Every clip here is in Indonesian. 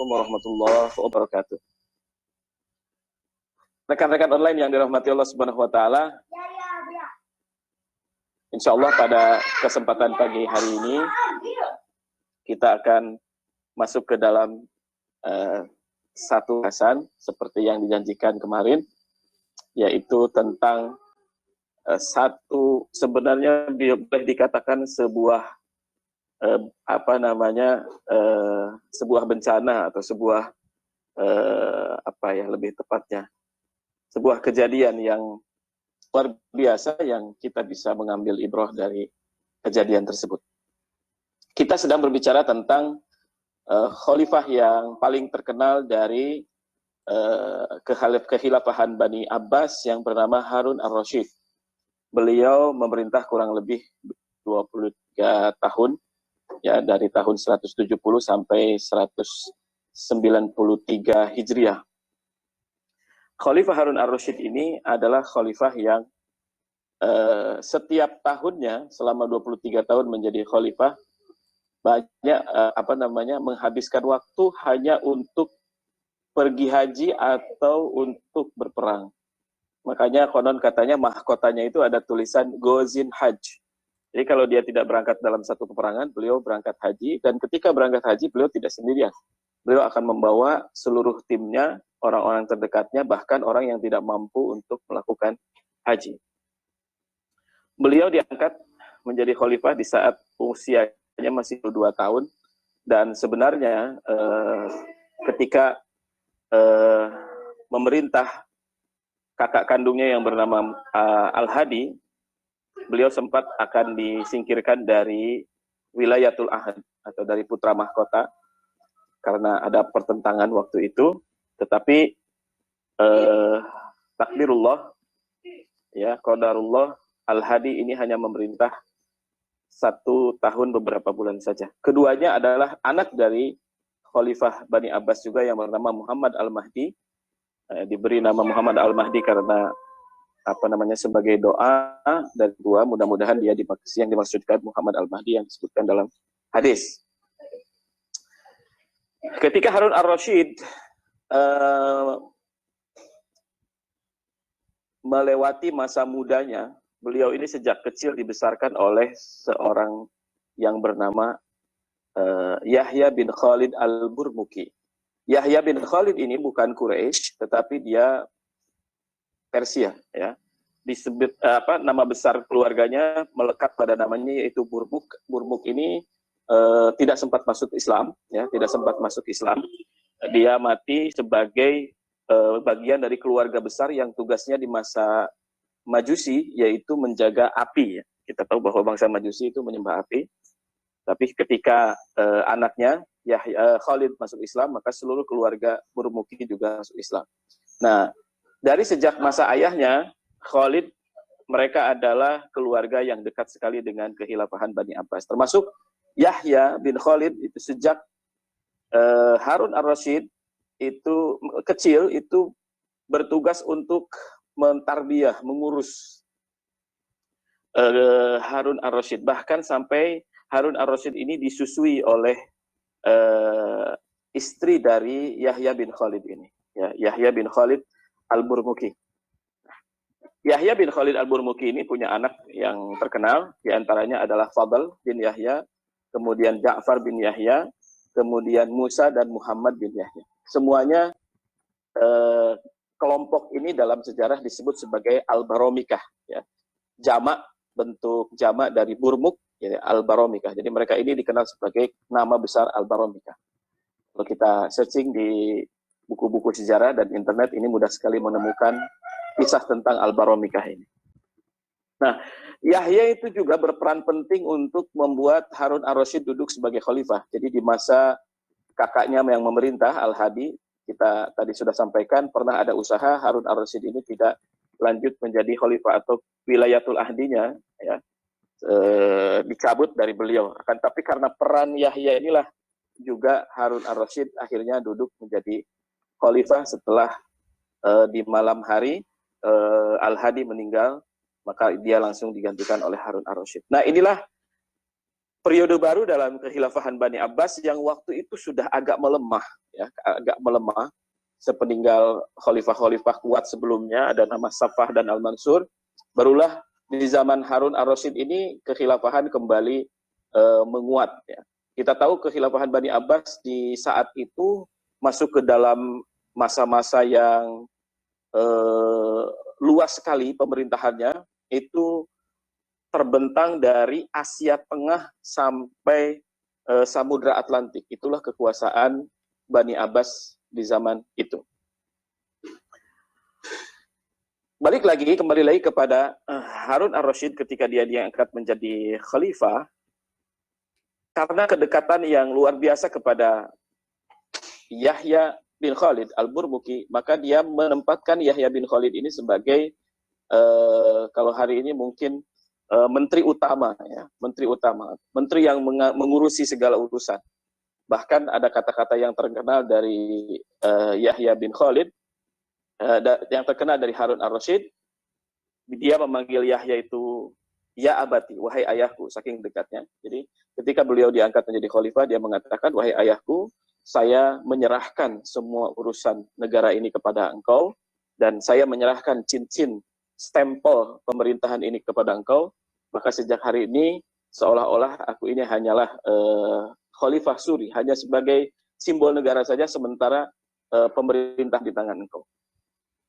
Assalamualaikum warahmatullahi wabarakatuh. Rekan-rekan online yang dirahmati Allah Subhanahu wa taala. Insya Allah pada kesempatan pagi hari ini kita akan masuk ke dalam satu bahasan seperti yang dijanjikan kemarin, yaitu tentang sebenarnya boleh dikatakan sebuah sebuah bencana atau sebuah lebih tepatnya sebuah kejadian yang luar biasa yang kita bisa mengambil ibrah dari kejadian tersebut. Kita sedang berbicara tentang khalifah yang paling terkenal dari kekhilafahan Bani Abbas yang bernama Harun ar-Rasyid. Beliau memerintah kurang lebih 23 tahun, ya, dari tahun 170 sampai 193 Hijriah. Khalifah Harun ar-Rasyid ini adalah khalifah yang setiap tahunnya selama 23 tahun menjadi khalifah banyak menghabiskan waktu hanya untuk pergi haji atau untuk berperang. Makanya konon katanya mahkotanya itu ada tulisan Gozin Hajj. Jadi kalau dia tidak berangkat dalam satu peperangan, beliau berangkat haji, dan ketika berangkat haji beliau tidak sendirian. Beliau akan membawa seluruh timnya, orang-orang terdekatnya, bahkan orang yang tidak mampu untuk melakukan haji. Beliau diangkat menjadi khalifah di saat usianya masih 2 tahun, dan sebenarnya ketika memerintah kakak kandungnya yang bernama Al-Hadi, beliau sempat akan disingkirkan dari wilayatul ahad atau dari putra mahkota karena ada pertentangan waktu itu. Tetapi takdirullah, ya, qadarullah, Al-Hadi ini hanya memerintah 1 tahun beberapa bulan saja. Keduanya adalah anak dari Khalifah Bani Abbas juga yang bernama Muhammad Al-Mahdi. Diberi nama Muhammad Al-Mahdi karena sebagai doa dan dua, mudah-mudahan dia yang dimaksudkan Muhammad Al-Mahdi yang disebutkan dalam hadis. Ketika Harun ar-Rasyid melewati masa mudanya, beliau ini sejak kecil dibesarkan oleh seorang yang bernama Yahya bin Khalid al-Burmuki. Yahya bin Khalid ini bukan Quraisy, tetapi dia Persia, ya. Disebut nama besar keluarganya melekat pada namanya yaitu Burmuk. Burmuk ini tidak sempat masuk Islam, ya, tidak sempat masuk Islam. Dia mati sebagai bagian dari keluarga besar yang tugasnya di masa Majusi yaitu menjaga api, ya. Kita tahu bahwa bangsa Majusi itu menyembah api. Tapi ketika anaknya Khalid masuk Islam, maka seluruh keluarga Burmuki juga masuk Islam. Nah, dari sejak masa ayahnya, Khalid, mereka adalah keluarga yang dekat sekali dengan kekhilafahan Bani Abbas. Termasuk Yahya bin Khalid itu sejak Harun ar-Rasyid itu kecil, itu bertugas untuk mentarbiyah, mengurus Harun ar-Rasyid. Bahkan sampai Harun ar-Rasyid ini disusui oleh istri dari Yahya bin Khalid ini. Ya, Yahya bin Khalid al-Burmuki. Yahya bin Khalid al-Burmuki ini punya anak yang terkenal, diantaranya adalah Fadl bin Yahya, kemudian Ja'far bin Yahya, kemudian Musa dan Muhammad bin Yahya. Semuanya kelompok ini dalam sejarah disebut sebagai al-Baromikah, ya. Bentuk jamak dari Burmuk, ya, al-Baromikah. Jadi mereka ini dikenal sebagai nama besar al-Baromikah. Kalau kita searching di buku-buku sejarah dan internet, ini mudah sekali menemukan kisah tentang al-Baromikah ini. Nah, Yahya itu juga berperan penting untuk membuat Harun ar-Rasyid duduk sebagai khalifah. Jadi di masa kakaknya yang memerintah, Al-Hadi, kita tadi sudah sampaikan, pernah ada usaha Harun ar-Rasyid ini tidak lanjut menjadi khalifah atau wilayatul ahdinya, ya, dicabut dari beliau. Akan tapi karena peran Yahya inilah juga Harun ar-Rasyid akhirnya duduk menjadi khalifah setelah di malam hari Al-Hadi meninggal, maka dia langsung digantikan oleh Harun ar-Rasyid. Nah, inilah periode baru dalam kekhilafahan Bani Abbas yang waktu itu sudah agak melemah, ya, agak melemah sepeninggal khalifah-khalifah kuat sebelumnya, ada nama Safah dan Al-Mansur. Barulah di zaman Harun ar-Rasyid ini kekhilafahan kembali menguat. Ya. Kita tahu kekhilafahan Bani Abbas di saat itu masuk ke dalam masa-masa yang luas sekali pemerintahannya, itu terbentang dari Asia Tengah sampai Samudra Atlantik. Itulah kekuasaan Bani Abbas di zaman itu. Kembali lagi kepada Harun ar-Rasyid ketika dia diangkat menjadi khalifah, karena kedekatan yang luar biasa kepada Yahya bin Khalid al-Burmuki, maka dia menempatkan Yahya bin Khalid ini sebagai kalau hari ini mungkin menteri utama, ya, menteri yang mengurusi segala urusan. Bahkan ada kata-kata yang terkenal dari Yahya bin Khalid, yang terkenal dari Harun ar-Rasyid. Dia memanggil Yahya itu ya abati, wahai ayahku, saking dekatnya. Jadi ketika beliau diangkat menjadi khalifah, dia mengatakan, wahai ayahku, saya menyerahkan semua urusan negara ini kepada engkau, dan saya menyerahkan cincin stempel pemerintahan ini kepada engkau. Maka sejak hari ini seolah-olah aku ini hanyalah khalifah suri, hanya sebagai simbol negara saja, sementara pemerintah di tangan engkau.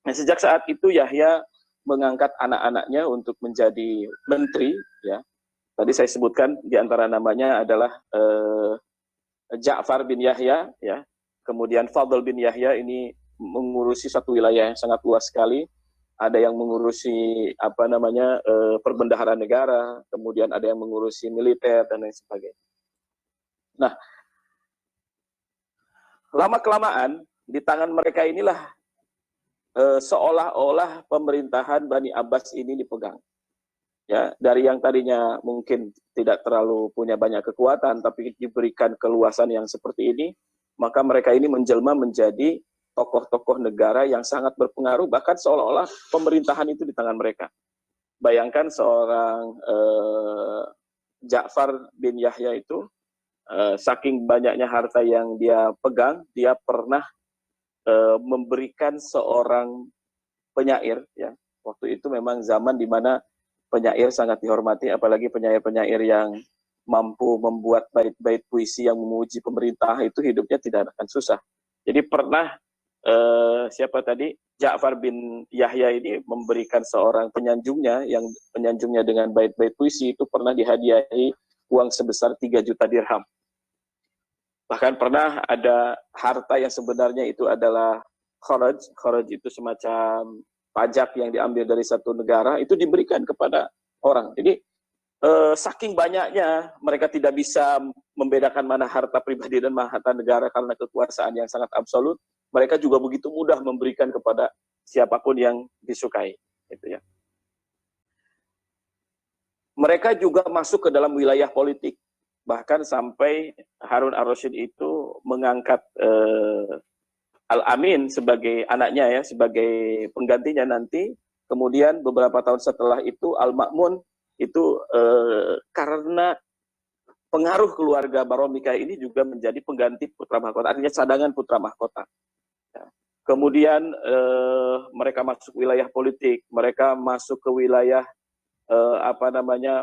Nah, sejak saat itu Yahya mengangkat anak-anaknya untuk menjadi menteri. Ya, tadi saya sebutkan di antara namanya adalah Ja'far bin Yahya, ya. Kemudian Fadl bin Yahya ini mengurusi satu wilayah yang sangat luas sekali. Ada yang mengurusi perbendaharaan negara, kemudian ada yang mengurusi militer dan lain sebagainya. Nah, lama-kelamaan di tangan mereka inilah seolah-olah pemerintahan Bani Abbas ini dipegang. Ya, dari yang tadinya mungkin tidak terlalu punya banyak kekuatan, tapi diberikan keluasan yang seperti ini, maka mereka ini menjelma menjadi tokoh-tokoh negara yang sangat berpengaruh, bahkan seolah-olah pemerintahan itu di tangan mereka. Bayangkan seorang Ja'far bin Yahya itu, saking banyaknya harta yang dia pegang, dia pernah memberikan seorang penyair. Ya. Waktu itu memang zaman di mana penyair sangat dihormati, apalagi penyair-penyair yang mampu membuat bait-bait puisi yang memuji pemerintah, itu hidupnya tidak akan susah. Jadi pernah Ja'far bin Yahya ini memberikan seorang penyanjungnya, yang penyanjungnya dengan bait-bait puisi itu pernah dihadiahi uang sebesar 3 juta dirham. Bahkan pernah ada harta yang sebenarnya itu adalah kharaj. Kharaj itu semacam pajak yang diambil dari satu negara, itu diberikan kepada orang. Jadi saking banyaknya, mereka tidak bisa membedakan mana harta pribadi dan mana harta negara karena kekuasaan yang sangat absolut. Mereka juga begitu mudah memberikan kepada siapapun yang disukai. Gitu ya. Mereka juga masuk ke dalam wilayah politik. Bahkan sampai Harun ar-Rasyid itu mengangkat Al-Amin sebagai anaknya, ya, sebagai penggantinya nanti. Kemudian beberapa tahun setelah itu Al-Ma'mun itu karena pengaruh keluarga Baromika ini juga menjadi pengganti putra mahkota, artinya cadangan putra mahkota. Ya. Kemudian mereka masuk wilayah politik, mereka masuk ke wilayah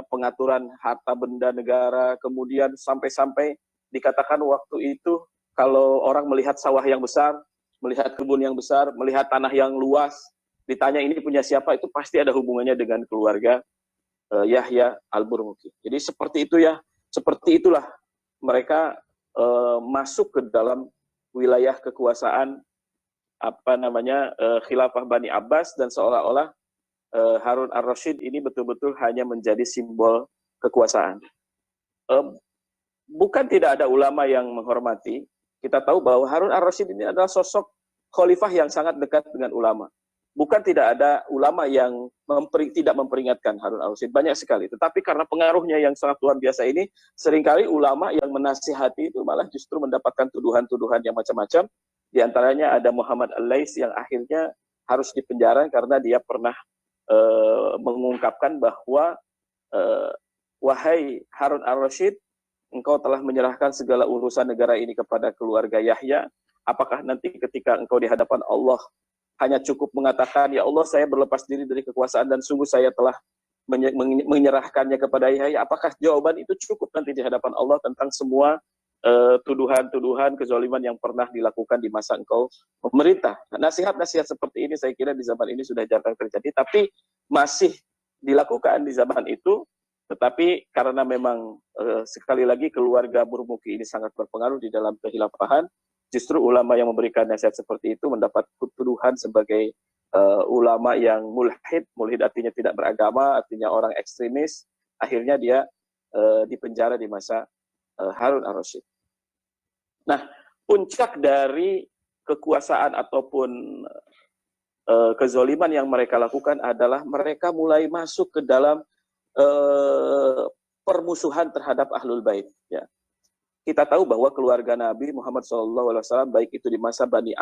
pengaturan harta benda negara. Kemudian sampai-sampai dikatakan waktu itu kalau orang melihat sawah yang besar, melihat kebun yang besar, melihat tanah yang luas, ditanya ini punya siapa, itu pasti ada hubungannya dengan keluarga Yahya al-Burmuki. Jadi seperti itulah mereka masuk ke dalam wilayah kekuasaan khilafah Bani Abbas, dan seolah-olah Harun ar-Rasyid ini betul-betul hanya menjadi simbol kekuasaan. Bukan tidak ada ulama yang menghormati. Kita tahu bahwa Harun ar-Rasyid ini adalah sosok khalifah yang sangat dekat dengan ulama. Bukan tidak ada ulama yang tidak memperingatkan Harun ar-Rasyid, banyak sekali. Tetapi karena pengaruhnya yang sangat luar biasa ini, seringkali ulama yang menasihati itu malah justru mendapatkan tuduhan-tuduhan yang macam-macam. Di antaranya ada Muhammad al-Lais yang akhirnya harus dipenjara karena dia pernah mengungkapkan bahwa wahai Harun ar-Rasyid, engkau telah menyerahkan segala urusan negara ini kepada keluarga Yahya, apakah nanti ketika engkau di hadapan Allah hanya cukup mengatakan, ya Allah saya berlepas diri dari kekuasaan dan sungguh saya telah menyerahkannya kepada Yahya, apakah jawaban itu cukup nanti di hadapan Allah tentang semua tuduhan-tuduhan kezaliman yang pernah dilakukan di masa engkau memerintah? Nasihat-nasihat seperti ini saya kira di zaman ini sudah jarang terjadi, tapi masih dilakukan di zaman itu. Tetapi karena memang sekali lagi keluarga Burmuki ini sangat berpengaruh di dalam kehilafahan, justru ulama yang memberikan nasihat seperti itu mendapat tuduhan sebagai ulama yang mulhid. Mulhid artinya tidak beragama, artinya orang ekstremis. Akhirnya dia dipenjara di masa Harun ar-Rasyid. Nah, puncak dari kekuasaan ataupun kezoliman yang mereka lakukan adalah mereka mulai masuk ke dalam permusuhan terhadap Ahlul Bait. Ya. Kita tahu bahwa keluarga Nabi Muhammad SAW, baik itu di masa Bani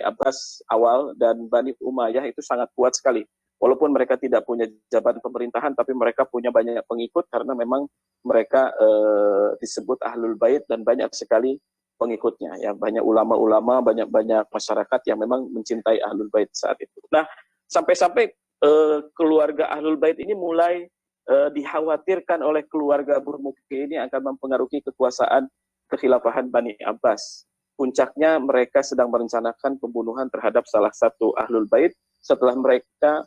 Abbas awal dan Bani Umayyah itu sangat kuat sekali. Walaupun mereka tidak punya jabatan pemerintahan, tapi mereka punya banyak pengikut karena memang mereka disebut Ahlul Bait dan banyak sekali pengikutnya. Ya, banyak ulama-ulama, banyak masyarakat yang memang mencintai Ahlul Bait saat itu. Nah, sampai-sampai keluarga Ahlul Bait ini mulai dikhawatirkan oleh keluarga Burmuki ini akan mempengaruhi kekuasaan kekhilafahan Bani Abbas. Puncaknya mereka sedang merencanakan pembunuhan terhadap salah satu Ahlul Bait setelah mereka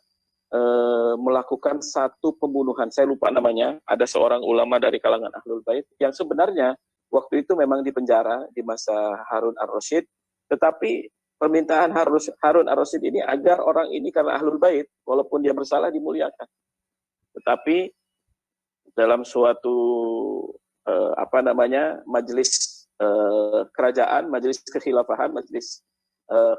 melakukan satu pembunuhan. Saya lupa namanya, ada seorang ulama dari kalangan Ahlul Bait yang sebenarnya waktu itu memang dipenjara di masa Harun ar-Rasyid, tetapi permintaan Harun ar-Rasyid ini agar orang ini karena Ahlul Bait, walaupun dia bersalah dimuliakan. Tetapi dalam suatu majelis kerajaan, majelis kekhilafahan, majelis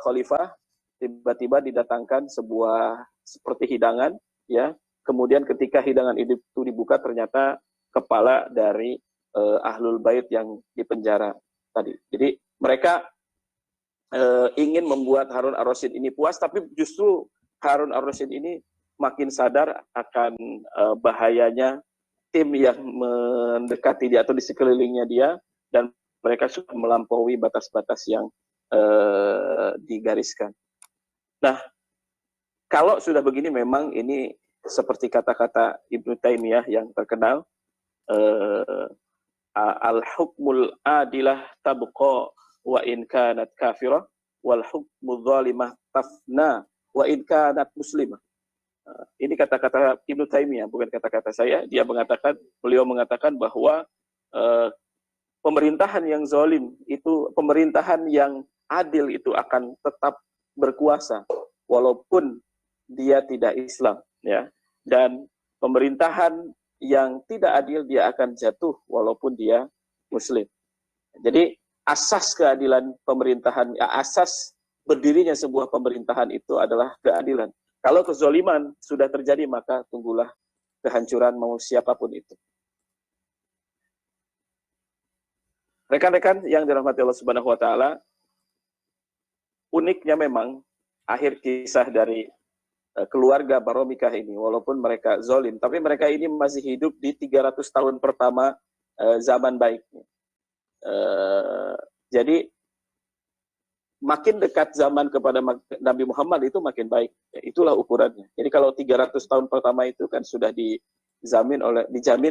khalifah, tiba-tiba didatangkan sebuah seperti hidangan, ya. Kemudian ketika hidangan itu dibuka, ternyata kepala dari Ahlul Bait yang dipenjara tadi. Jadi mereka ingin membuat Harun ar-Rasyid ini puas, tapi justru Harun ar-Rasyid ini makin sadar akan bahayanya tim yang mendekati dia atau di sekelilingnya dia, dan mereka sudah melampaui batas-batas yang digariskan. Nah, kalau sudah begini memang ini seperti kata-kata Ibnu Taimiyah yang terkenal, al-hukmul adilah tabqa wa in kanat kafirah wal hukmul zalimah tafna wa in kanat muslimah. Ini kata-kata Ibnu Taimiyah, bukan kata-kata saya. Beliau mengatakan bahwa pemerintahan yang zalim itu, pemerintahan yang adil itu akan tetap berkuasa walaupun dia tidak Islam, ya. Dan pemerintahan yang tidak adil dia akan jatuh walaupun dia Muslim. Jadi asas keadilan pemerintahan, asas berdirinya sebuah pemerintahan itu adalah keadilan. Kalau kezoliman sudah terjadi, maka tunggulah kehancuran mau siapapun itu. Rekan-rekan yang dirahmati Allah Subhanahu wa taala, uniknya memang akhir kisah dari keluarga Baromikah ini, walaupun mereka zolim, tapi mereka ini masih hidup di 300 tahun pertama zaman baiknya. Jadi makin dekat zaman kepada Nabi Muhammad itu makin baik. Itulah ukurannya. Jadi kalau 300 tahun pertama itu kan sudah dijamin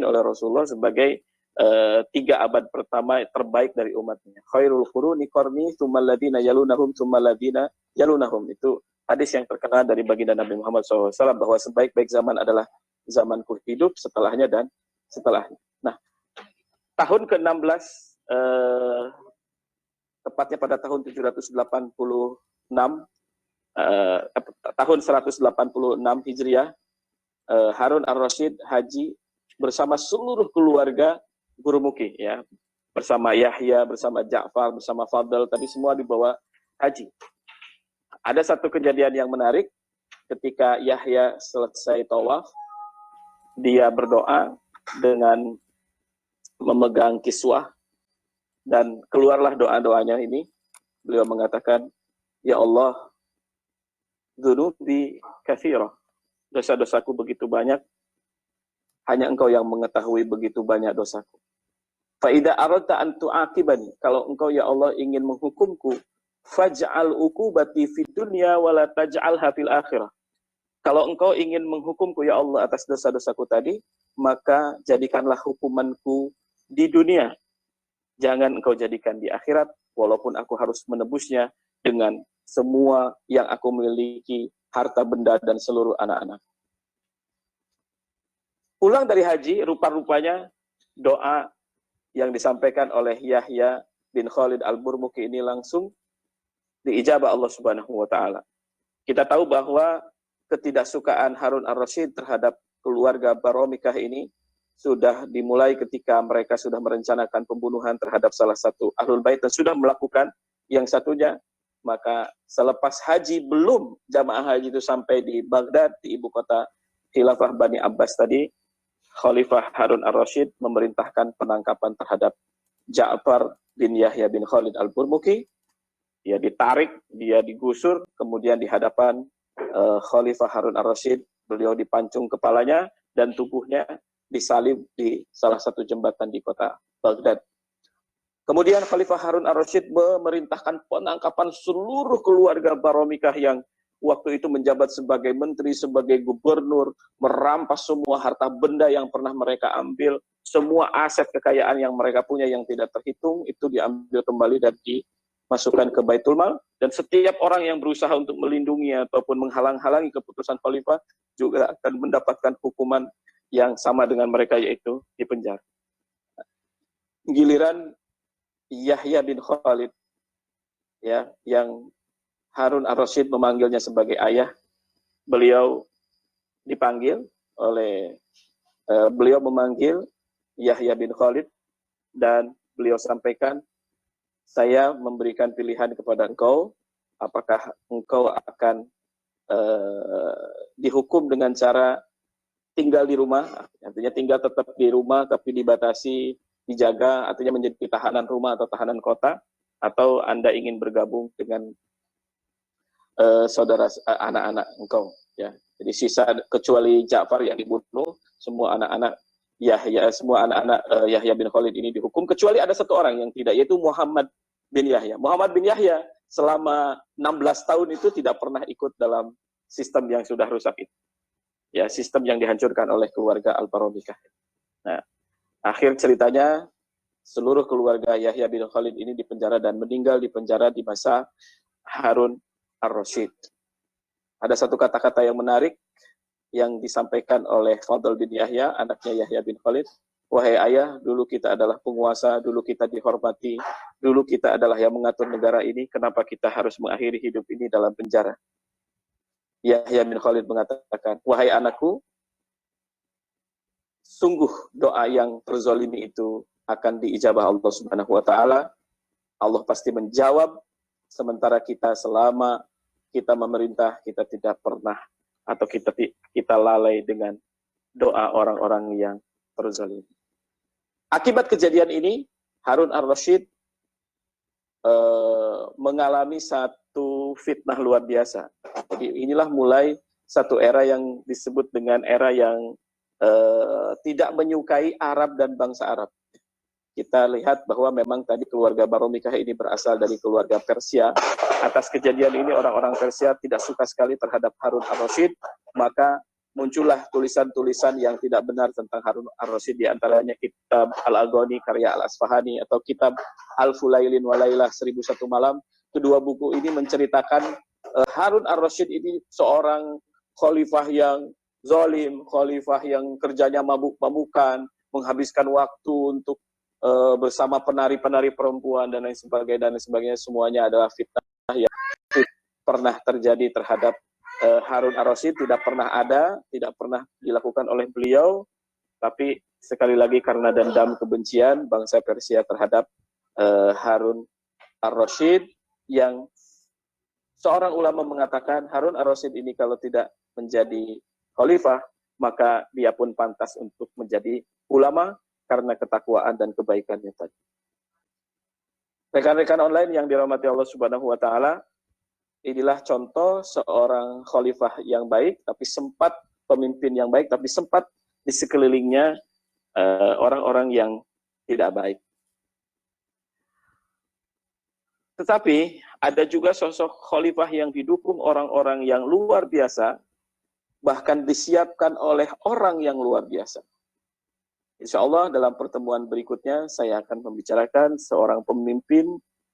oleh Rasulullah sebagai 3 abad pertama terbaik dari umatnya. Khairul quruni qarni, tsummal ladzina yalunahum, tsummal ladzina yalunahum. Itu hadis yang terkenal dari baginda Nabi Muhammad SAW, bahwa sebaik-baik zaman adalah zamanku hidup, setelahnya dan setelahnya. Nah, tahun ke-16 tepatnya pada tahun 786 tahun 186 Hijriah, Harun ar-Rasyid haji bersama seluruh keluarga Burmuki, ya, bersama Yahya, bersama Ja'far, bersama Fadl, tadi semua dibawa haji. Ada satu kejadian yang menarik, ketika Yahya selesai tawaf, dia berdoa dengan memegang kiswah, dan keluarlah doa-doanya ini. Beliau mengatakan, ya Allah, dzunubi katsirah, dosa-dosaku begitu banyak, hanya Engkau yang mengetahui begitu banyak dosaku. Fa idza aradta an tu'aqibani, kalau engkau ya Allah ingin menghukumku, faj'al uqubati fid dunya wa la taj'alha fil akhirah. Kalau engkau ingin menghukumku ya Allah atas dosa-dosaku tadi, maka jadikanlah hukumanku di dunia. Jangan engkau jadikan di akhirat, walaupun aku harus menebusnya dengan semua yang aku miliki, harta benda dan seluruh anak-anak. Pulang dari haji, rupa-rupanya doa yang disampaikan oleh Yahya bin Khalid al-Burmuki ini langsung diijabah Allah Subhanahu wa taala. Kita tahu bahwa ketidaksukaan Harun ar-Rasyid terhadap keluarga Baromikah ini sudah dimulai ketika mereka sudah merencanakan pembunuhan terhadap salah satu Ahlul Bait dan sudah melakukan yang satunya. Maka selepas haji, belum jamaah haji itu sampai di Baghdad, di ibu kota Khilafah Bani Abbas tadi, Khalifah Harun ar-Rasyid memerintahkan penangkapan terhadap Ja'far bin Yahya bin Khalid al-Burmuki. Dia ditarik, dia digusur, kemudian di hadapan Khalifah Harun ar-Rasyid, beliau dipancung kepalanya dan tubuhnya disalib di salah satu jembatan di kota Baghdad. Kemudian Khalifah Harun ar-Rasyid memerintahkan penangkapan seluruh keluarga Baromikah yang waktu itu menjabat sebagai menteri, sebagai gubernur, merampas semua harta benda yang pernah mereka ambil, semua aset kekayaan yang mereka punya yang tidak terhitung, itu diambil kembali dan dimasukkan ke Baitul Mal. Dan setiap orang yang berusaha untuk melindungi ataupun menghalang-halangi keputusan Khalifah juga akan mendapatkan hukuman yang sama dengan mereka, yaitu dipenjara. Giliran Yahya bin Khalid, ya, yang Harun ar-Rasyid memanggilnya sebagai ayah, beliau dipanggil oleh beliau memanggil Yahya bin Khalid dan beliau sampaikan, saya memberikan pilihan kepada engkau, apakah engkau akan dihukum dengan cara tinggal di rumah, artinya tinggal tetap di rumah tapi dibatasi, dijaga, artinya menjadi tahanan rumah atau tahanan kota, atau Anda ingin bergabung dengan saudara anak-anak engkau, ya. Jadi sisa kecuali Ja'far yang dibunuh, semua anak-anak Yahya bin Khalid ini dihukum, kecuali ada satu orang yang tidak, yaitu Muhammad bin Yahya. Muhammad bin Yahya selama 16 tahun itu tidak pernah ikut dalam sistem yang sudah rusak itu. Ya, sistem yang dihancurkan oleh keluarga Al-Baromikah. Nah, akhir ceritanya seluruh keluarga Yahya bin Khalid ini dipenjara dan meninggal di penjara di masa Harun ar-Rasyid. Ada satu kata-kata yang menarik yang disampaikan oleh Fadl bin Yahya, anaknya Yahya bin Khalid. Wahai ayah, dulu kita adalah penguasa, dulu kita dihormati, dulu kita adalah yang mengatur negara ini, kenapa kita harus mengakhiri hidup ini dalam penjara? Yahya bin Khalid mengatakan, wahai anakku, sungguh doa yang terzolimi itu akan diijabah Allah Subhanahu wa taala. Allah pasti menjawab, sementara kita selama kita memerintah, kita tidak pernah atau kita lalai dengan doa orang-orang yang terzalimi. Akibat kejadian ini, Harun ar-Rasyid mengalami satu fitnah luar biasa. Jadi inilah mulai satu era yang disebut dengan era yang tidak menyukai Arab dan bangsa Arab. Kita lihat bahwa memang tadi keluarga Baromikah ini berasal dari keluarga Persia. Atas kejadian ini orang-orang Persia tidak suka sekali terhadap Harun ar-Rasyid, maka muncullah tulisan-tulisan yang tidak benar tentang Harun ar-Rasyid, di antaranya kitab Al-Aghani karya Al-Asfahani atau kitab Al-Fulailin Walailah 1001 Malam. Kedua buku ini menceritakan Harun ar-Rasyid ini seorang khalifah yang zalim, khalifah yang kerjanya mabuk-mabukan, menghabiskan waktu untuk bersama penari-penari perempuan dan lain sebagainya, semuanya adalah fitnah yang pernah terjadi terhadap Harun ar-Rasyid, tidak pernah ada, tidak pernah dilakukan oleh beliau, tapi sekali lagi karena dendam kebencian bangsa Persia terhadap Harun ar-Rasyid, yang seorang ulama mengatakan Harun ar-Rasyid ini kalau tidak menjadi khalifah, maka dia pun pantas untuk menjadi ulama karena ketakwaan dan kebaikannya tadi. Rekan-rekan online yang dirahmati Allah Subhanahu wa taala, inilah contoh seorang khalifah yang baik, tapi sempat pemimpin yang baik, tapi sempat di sekelilingnya orang-orang yang tidak baik. Tetapi ada juga sosok khalifah yang didukung orang-orang yang luar biasa, bahkan disiapkan oleh orang yang luar biasa. Insya Allah dalam pertemuan berikutnya saya akan membicarakan seorang pemimpin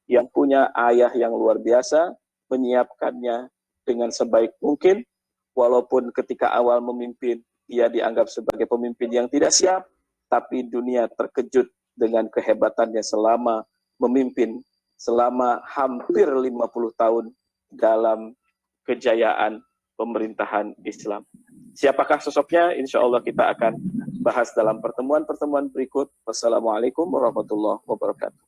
yang punya ayah yang luar biasa, menyiapkannya dengan sebaik mungkin, walaupun ketika awal memimpin ia dianggap sebagai pemimpin yang tidak siap, tapi dunia terkejut dengan kehebatannya selama memimpin selama hampir 50 tahun dalam kejayaan pemerintahan Islam. Siapakah sosoknya? Insya Allah kita akan bahas dalam pertemuan-pertemuan berikut. Wassalamualaikum warahmatullahi wabarakatuh.